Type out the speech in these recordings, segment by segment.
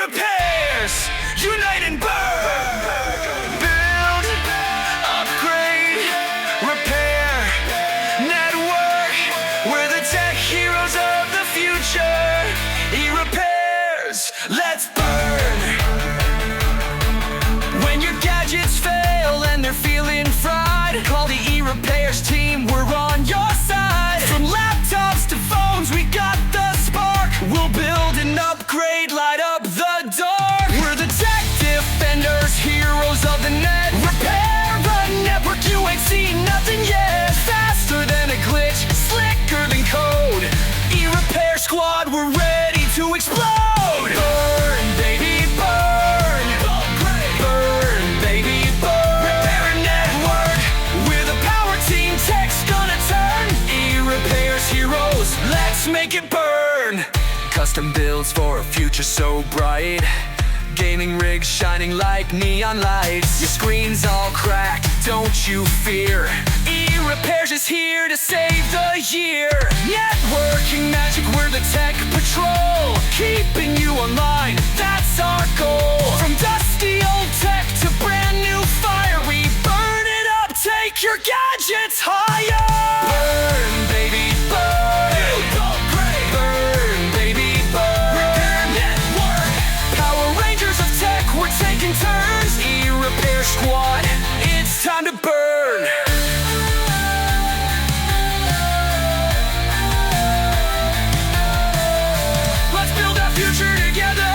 eRepairz, unite and burn. Build, upgrade, repair, network. We're the tech heroes of the future. eRepairz, let's burn. When your gadgets fail and they're feeling fried, call the eRepairz team, we're on your side. From laptops to phones, we got the spark. We'll build and upgrade, light up the dark. We're the tech defenders, heroes of the net. Repair the network, you ain't seen nothing yet. Faster than a glitch, slicker than code. eRepairz squad, we're ready to explode. Burn, baby, burn. Burn, baby, burn. Repair network, we're the power team. Tech's gonna turn. eRepairz heroes, let's make it burn. Custom builds for a future so bright. Gaming rigs shining like neon lights. Your screen's all cracked, don't you fear. eRepairz is here to save the year. Networking magic, we're the tech patrol. Keeping you online, that's our goal. From dusty old tech to brand new fire, we burn it up, take your gadgets higher. Burn, baby, burn. Burn, baby, burn. Repair network, Power Rangers of tech, we're taking turns. eRepairz squad, it's time to burn. Let's build our future together.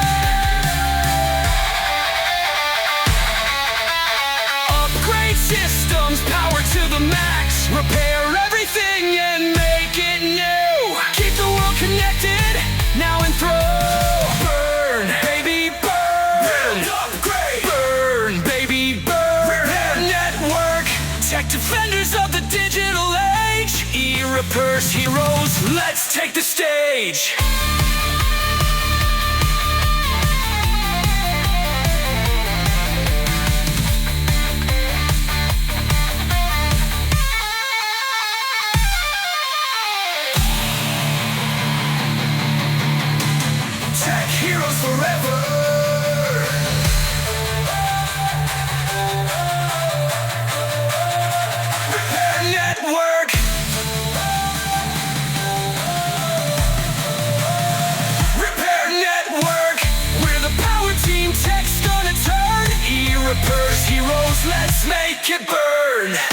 Upgrade systems, power to the max. Repair everything and make it new. Keep the world connected, now and through. Burn, baby, burn. Upgrade. Burn, baby, burn. Repair network, tech defenders of the digital age. eRepairz heroes, let's take the stage. Tech heroes forever. Repair network. Repair network. We're the power team. Tech's gonna turn. eRepairz heroes, let's make it burn.